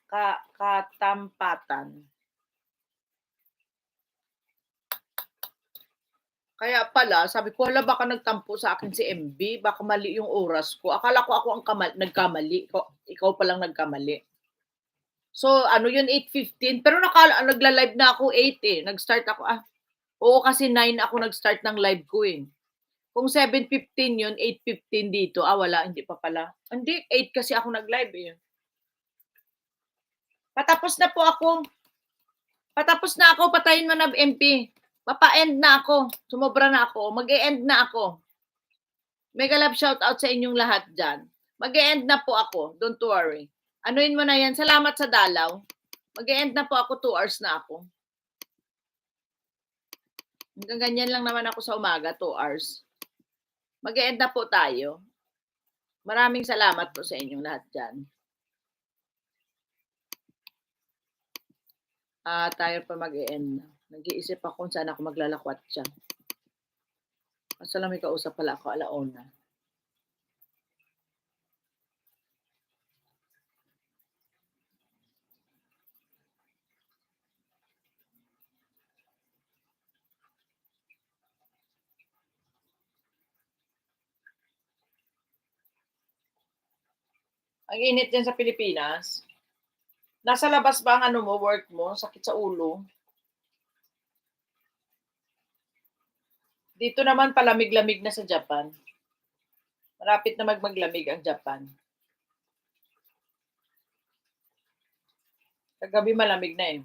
katampatan. Kaya pala sabi ko, hala baka nagtampo sa akin si MB, baka mali yung oras ko. Akala ko ako ang nagkamali, ikaw palang nagkamali. So ano yun 8:15 pero nagla-live na ako 8 eh, nag-start ako oo kasi 9 ako nag-start ng live ko eh. Kung 7:15 yun, 8:15 dito, wala hindi pa pala. Hindi 8 kasi ako nag-live eh. Patapos na po ako. Patapos na ako, patayin mo na MP. Papa-end na ako. Sumobra na ako. Mag-e-end na ako. Mega love shout out sa inyong lahat dyan. Mag-e-end na po ako. Don't worry. Anuin mo na yan. Salamat sa dalaw. Mag-e-end na po ako. 2 hours na ako. Hanggang ganyan lang naman ako sa umaga. 2 hours. Mag-e-end na po tayo. Maraming salamat po sa inyong lahat dyan. Tayo pa mag-e-end na. Nag-iisip ako kung saan ako maglalakwat siya. Basta lang may kausap pala ako alauna. Ang init din sa Pilipinas. Nasa labas ba ang work mo? Sakit sa ulo? Dito naman palamig-lamig na sa Japan. Malapit na maglamig ang Japan. Kagabi malamig na eh.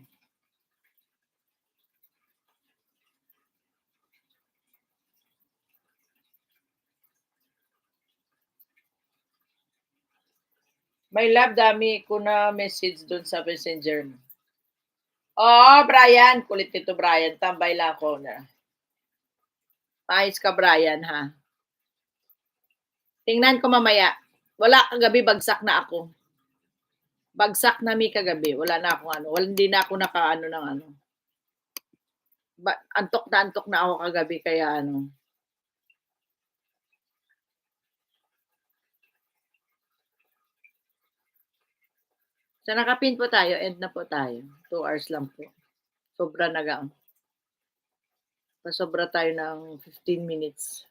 May love, dami ko na message doon sa messenger mo. Brian. Kulit nito, Brian. Tambay lang ako na. Ayos ka, Brian, ha? Tingnan ko mamaya. Wala kagabi, bagsak na ako. Bagsak na mi kagabi. Wala na akong hindi na ako nakaano ng ano. Antok na ako kagabi, kaya So, nakapin po tayo. End na po tayo. 2 hours lang po. Sobra na gang. Pasobra tayo ng 15 minutes.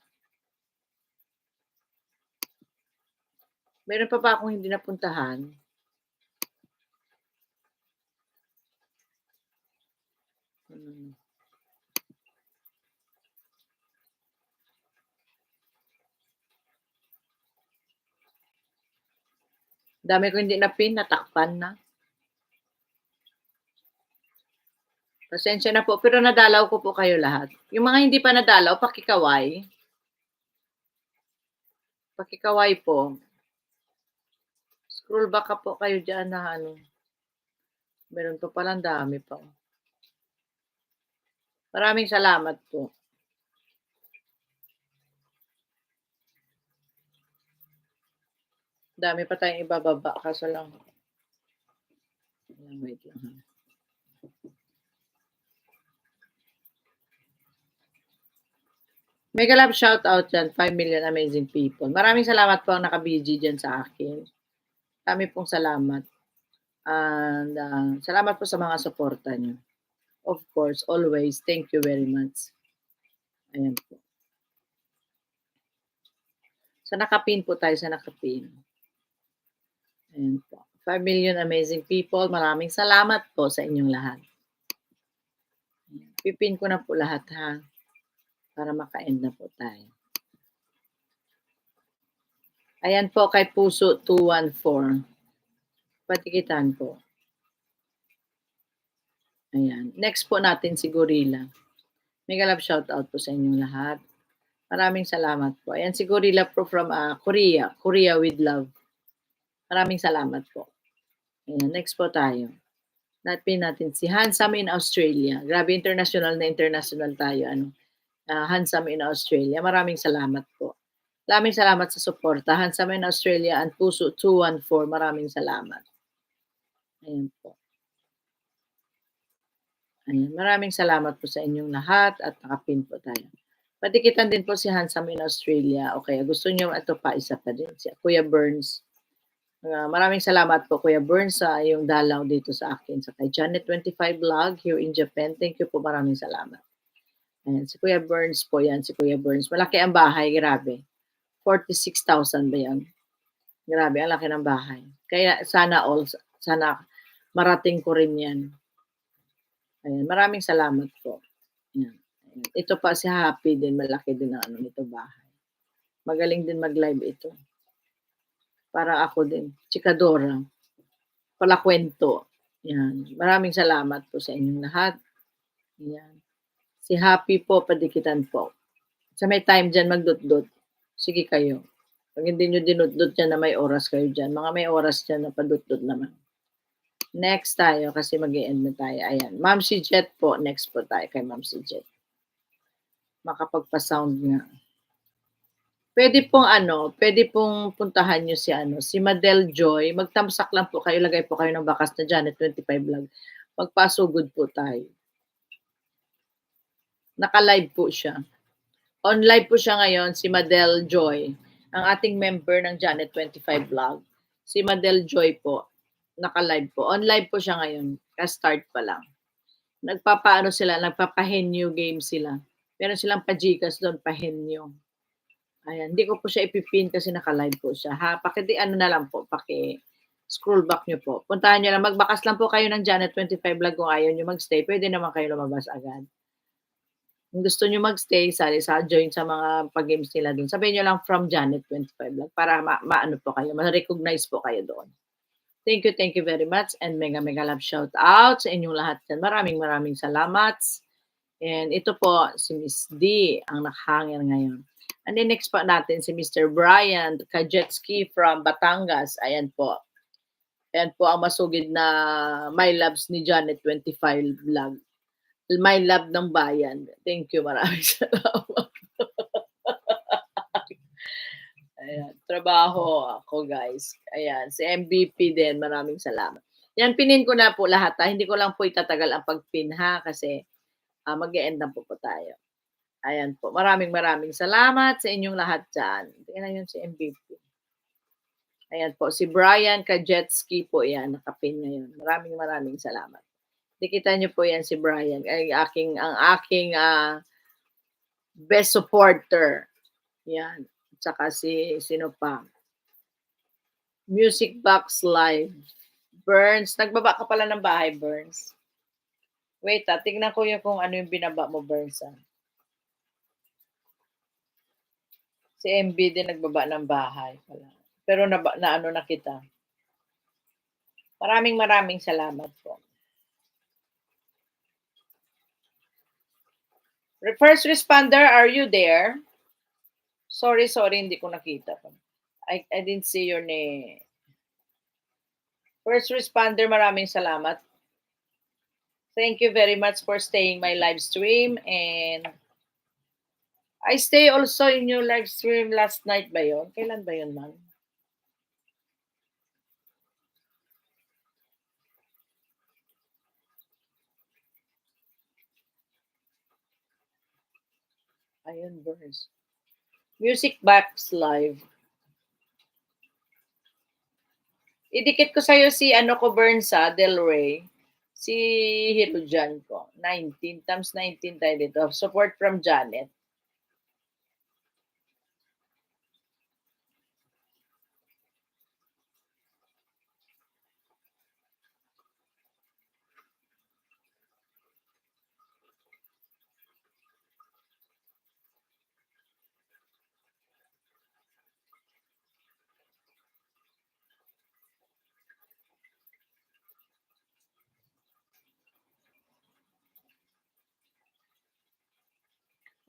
Meron pa ba akong hindi napuntahan? Dami ko hindi na-pin, natakpan na. Pasensya na po, pero nadalaw ko po kayo lahat. Yung mga hindi pa nadalaw, pakikaway. Pakikaway po. Scroll back po kayo dyan na Meron pa palang dami pa. Maraming salamat po. Dami pa tayong ibababa, kaso lang. Wait lang ha. Mega love shout out dyan, 5 million amazing people. Maraming salamat po ang naka-BG dyan sa akin. Dami pong salamat. And salamat po sa mga suporta nyo. Of course, always, thank you very much. Ayan po. Sa nakapin po tayo, sa nakapin. Ayan po. 5 million amazing people. Maraming salamat po sa inyong lahat. Pipin ko na po lahat ha. Para maka-end na po tayo. Ayan po kay Puso 214. Patikitan po. Ayan. Next po natin si Gorilla. Mega love shout out po sa inyong lahat. Maraming salamat po. Ayan si Gorilla po from Korea. Korea with love. Maraming salamat po. Ayan. Next po tayo. Napin natin si Handsome in Australia. Grabe, international tayo. Handsome in Australia. Maraming salamat po. Maraming salamat sa suporta. Handsome in Australia and Puso 214. Maraming salamat. Ayan po. Ayan. Maraming salamat po sa inyong lahat at nakapin po tayo. Patikitan din po si Handsome in Australia. Okay, gusto niyo ito pa, isa pa din. Si Kuya Burns. Maraming salamat po Kuya Burns sa iyong dalaw dito sa akin sa kay Janet 25 Vlog here in Japan. Thank you po, maraming salamat. Ayan, si Kuya Burns po yan, si Kuya Burns. Malaki ang bahay, grabe. 46,000 ba yan? Grabe, ang laki ng bahay. Kaya sana marating ko rin yan. Ayan, maraming salamat po. Ayan. Ito pa si Happy din, malaki din ang nito bahay. Magaling din mag-live ito. Para ako din, chikadora. Palakwento. Yan. Maraming salamat po sa inyong lahat. Yan. Si Happy po, padikitan po. Sa may time dyan, magdut-dut. Sige kayo. Pag hindi nyo dinut-dut dyan na may oras kayo dyan. Mga may oras dyan na padut-dut naman. Next tayo kasi mag-i-end na tayo. Ayan. Ma'am si Jet po. Next po tayo kay Ma'am si Jet. Makapagpa-sound nga. Pwede pong puntahan nyo si Madel Joy. Magtamsak lang po kayo, lagay po kayo ng bakas na Janet 25 Vlog. Magpasugod po tayo. Naka-live po siya. On live po siya ngayon, si Madel Joy. Ang ating member ng Janet 25 Vlog. Si Madel Joy po. Naka-live po. On live po siya ngayon. Ka-start pa lang. Nagpapahenyo game sila. Meron silang pajikas doon, pahenyo. Ayan, hindi ko po siya ipipin kasi naka-live po siya. Scroll back nyo po. Puntahan nyo lang, magbakas lang po kayo ng Janet 25 Vlog kung ayaw nyo magstay. Pwede naman kayo lumabas agad. Kung gusto nyo magstay, join sa mga pag-games nila doon. Sabihin nyo lang from Janet 25 Vlog para maano po kayo, ma-recognize po kayo doon. Thank you very much and mega love shout out sa inyong lahat dyan. Maraming salamat. And ito po, si Miss D ang nakahangin ngayon. And then next po natin si Mr. Brian Kajetski from Batangas. Ayan po. Ayan po ang masugid na My Loves ni Janet 25 Vlog. My Love ng Bayan. Thank you. Maraming salamat. Ayan. Trabaho ako guys. Ayan. Si MVP din. Maraming salamat. Yan, pinin ko na po lahat. Hindi ko lang po itatagal ang pagpin ha kasi mag-e-end na po tayo. Ayan po. Maraming salamat sa inyong lahat dyan. Tingnan yun si MVP. Ayan po. Si Brian Kajetski po yan. Nakapin ngayon. Maraming salamat. Nakita niyo po yan si Brian. Ang aking best supporter. Yan. Tsaka sino pa? Music Box Live. Burns. Nagbaba ka pala ng bahay, Burns. Wait, tignan ko yung kung ano yung binaba mo, Burns. Si MB din nagbaba ng bahay pala. Pero na kita. Maraming salamat po. First responder, are you there? Sorry, hindi ko nakita. I didn't see your name. First responder, maraming salamat. Thank you very much for staying my live stream and I stay also in your live stream last night ba yun? Kailan ba yun, ma'am? Ayun, Burns. Music Box Live. Idikit ko sa'yo si Burns Del Rey. Si Hirujan ko. 19 times 19 tayo dito. Support from Janet.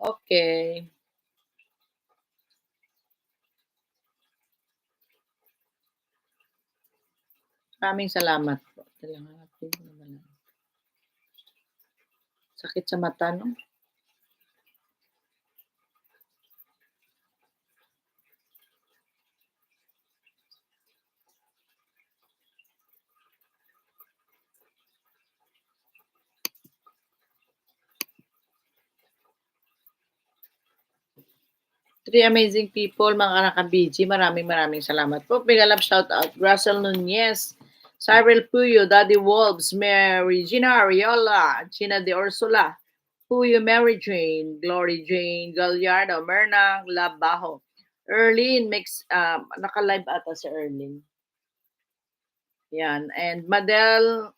Okay. Maraming salamat po. Sakit sa mata, no? three amazing people, mga naka-BG. Maraming salamat po. Big love shout out. Russell Nunez, Cyril Puyo, Daddy Wolves, Mary, Gina Ariola, Gina de Ursula, Puyo, Mary Jane, Glory Jane, Gallardo, Mernang, Labajo. Erlyn, naka-live ata si Erlyn. Yan. And Madel,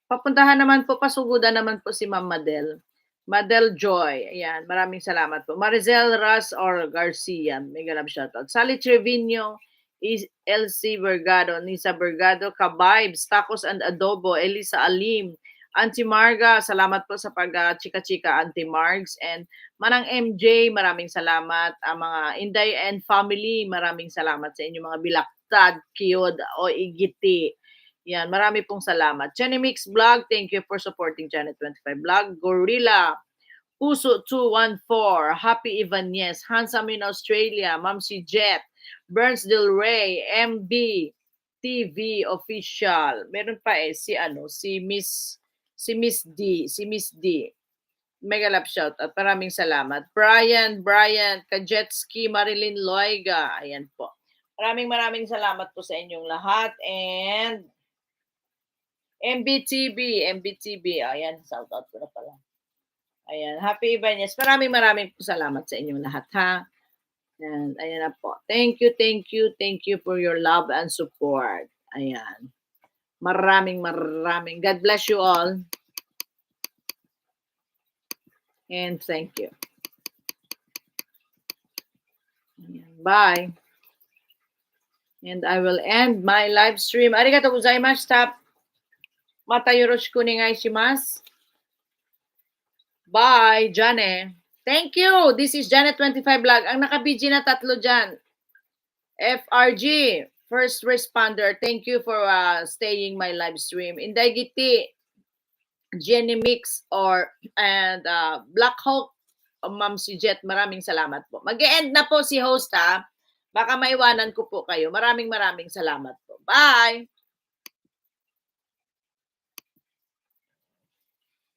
papuntahan naman po, pasugudan naman po si Ma'am Madel. Madel Joy, ayan, maraming salamat po. Marizel Ras or Garcia, mega love shoutout. Sally Trevino, LC Bergado, Nisa Bergado, Kabibes, Tacos and Adobo, Elisa Alim, Auntie Marga, salamat po sa pag-chika-chika, Auntie Margs. And Manang MJ, maraming salamat. Ang mga Inday and family, maraming salamat sa inyo mga bilaktad, kiyod, o igiti. Yan, marami pong salamat. Jenny Mix Vlog, thank you for supporting Janet25 Vlog. Gorilla, Puso 214, Happy Ibanez, Handsome in Australia, Mamsi Jet, Burns Del Rey, MB, TV Official. Meron pa si Miss D. Mega love shout at maraming salamat. Brian, Kajetski, Marilyn Loiga. Ayan po. Maraming salamat po sa inyong lahat. And MBTB. Ayan, shout out ko na pala. Ayan, Happy Ibanez. Maraming po salamat sa inyong lahat, ha? Ayan na po. Thank you for your love and support. Ayan. Maraming. God bless you all. And thank you. Ayan, bye. And I will end my live stream. Arigatou gozaimasu. Mata yoroshiku onegai shimasu. Bye, Jane. Thank you. This is Janet25 Vlog. Ang naka-BG na 3 dyan. FRG, First Responder. Thank you for staying my live stream. Inday Giti, Jenny Mix, and Black Hawk, Ma'am si Jet. Maraming salamat po. Mag-e-end na po si host, ha. Baka maiwanan ko po kayo. Maraming salamat po. Bye!